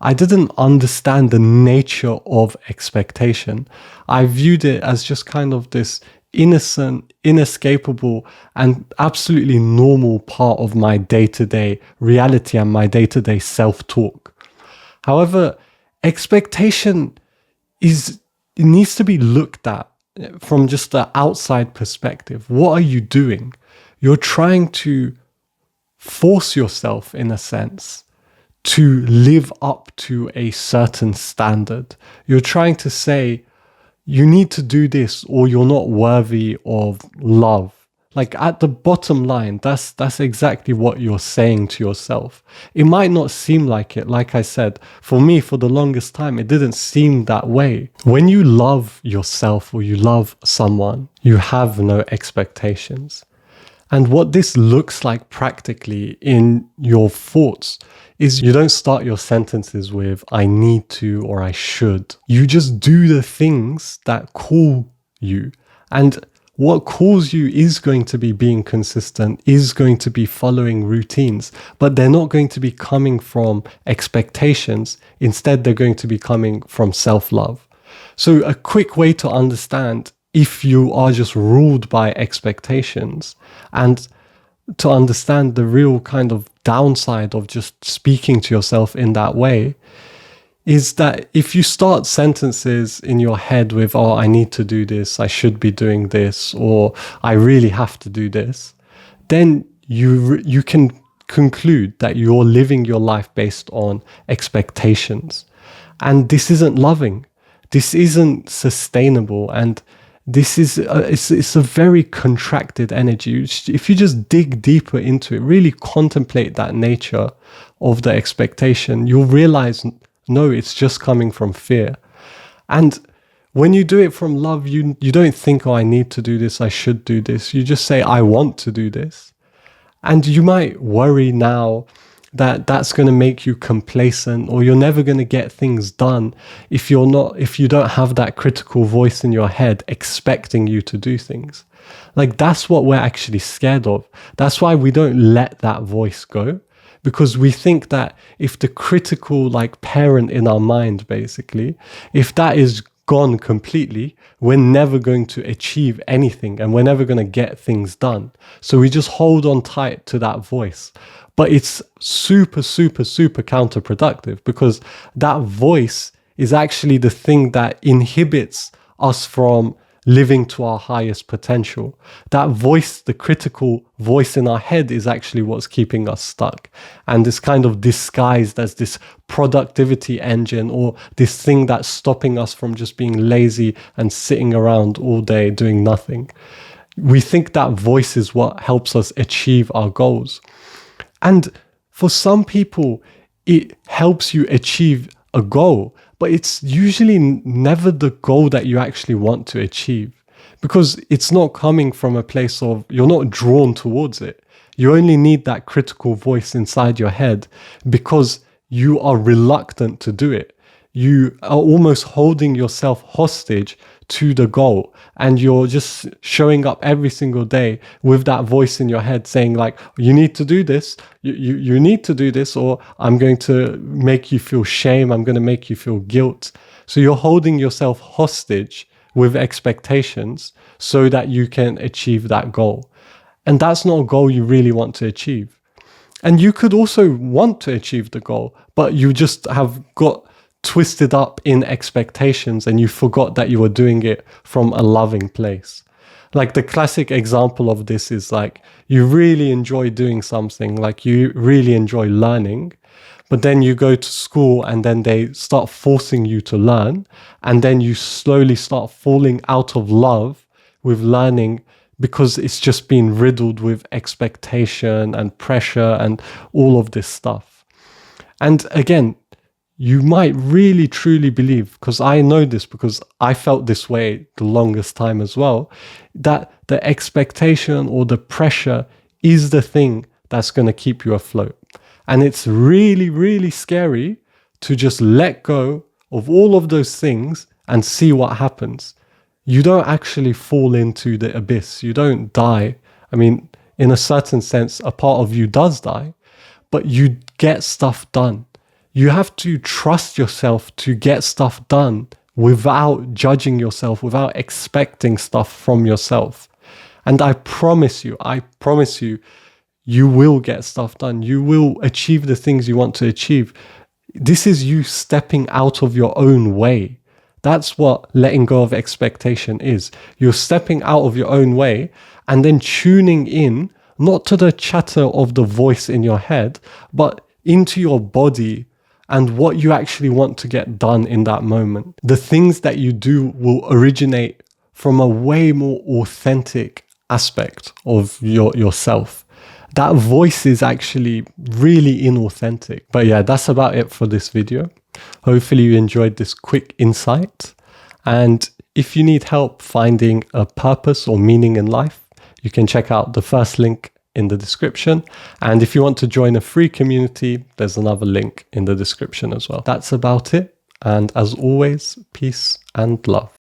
I didn't understand the nature of expectation. I viewed it as just kind of this innocent, inescapable, and absolutely normal part of my day-to-day reality and my day-to-day self-talk. However, expectation it needs to be looked at from just the outside perspective. What are you doing? You're trying to force yourself, in a sense, to live up to a certain standard. You're trying to say, you need to do this or you're not worthy of love. Like at the bottom line, that's exactly what you're saying to yourself. It might not seem like it. Like I said, for me, for the longest time, it didn't seem that way. When you love yourself or you love someone, you have no expectations. And what this looks like practically in your thoughts is you don't start your sentences with I need to or I should. You just do the things that call you. And what calls you is going to be being consistent, is going to be following routines, but they're not going to be coming from expectations. Instead, they're going to be coming from self-love. So a quick way to understand if you are just ruled by expectations and to understand the real kind of downside of just speaking to yourself in that way is that if you start sentences in your head with, oh, I need to do this, I should be doing this, or I really have to do this, then you can conclude that you're living your life based on expectations. And this isn't loving. This isn't sustainable. And this is it's a very contracted energy. If you just dig deeper into it, really contemplate that nature of the expectation, you'll realize, no, it's just coming from fear. And when you do it from love, you don't think, oh, I need to do this, I should do this. You just say, I want to do this. And you might worry now that that's going to make you complacent, or you're never going to get things done if you don't have that critical voice in your head expecting you to do things. Like, that's what we're actually scared of. That's why we don't let that voice go, because we think that if the critical, like, parent in our mind, basically, if that is gone completely, we're never going to achieve anything and we're never going to get things done. So we just hold on tight to that voice. But it's super, super, super counterproductive, because that voice is actually the thing that inhibits us from living to our highest potential. That voice, the critical voice in our head, is actually what's keeping us stuck. And it's kind of disguised as this productivity engine, or this thing that's stopping us from just being lazy and sitting around all day doing nothing. We think that voice is what helps us achieve our goals. And for some people, it helps you achieve a goal, but it's usually never the goal that you actually want to achieve, because it's not coming from a place of, you're not drawn towards it. You only need that critical voice inside your head because you are reluctant to do it. You are almost holding yourself hostage to the goal, and you're just showing up every single day with that voice in your head saying, like, you need to do this, you need to do this, or I'm going to make you feel shame, I'm going to make you feel guilt. So you're holding yourself hostage with expectations so that you can achieve that goal. And that's not a goal you really want to achieve. And you could also want to achieve the goal, but you just have got twisted up in expectations and you forgot that you were doing it from a loving place. Like, the classic example of this is, like, you really enjoy doing something, like you really enjoy learning, but then you go to school and then they start forcing you to learn, and then you slowly start falling out of love with learning because it's just been riddled with expectation and pressure and all of this stuff. And again, you might really truly believe, because I know this because I felt this way the longest time as well, that the expectation or the pressure is the thing that's going to keep you afloat. And it's really, really scary to just let go of all of those things and see what happens. You don't actually fall into the abyss. You don't die. I mean, in a certain sense, a part of you does die, but you get stuff done. You have to trust yourself to get stuff done without judging yourself, without expecting stuff from yourself. And I promise you, you will get stuff done. You will achieve the things you want to achieve. This is you stepping out of your own way. That's what letting go of expectation is. You're stepping out of your own way and then tuning in, not to the chatter of the voice in your head, but into your body and what you actually want to get done in that moment. The things that you do will originate from a way more authentic aspect of yourself. That voice is actually really inauthentic. But yeah, that's about it for this video. Hopefully you enjoyed this quick insight. And if you need help finding a purpose or meaning in life, you can check out the first link in the description. And if you want to join a free community, there's another link in the description as well. That's about it. And as always, peace and love.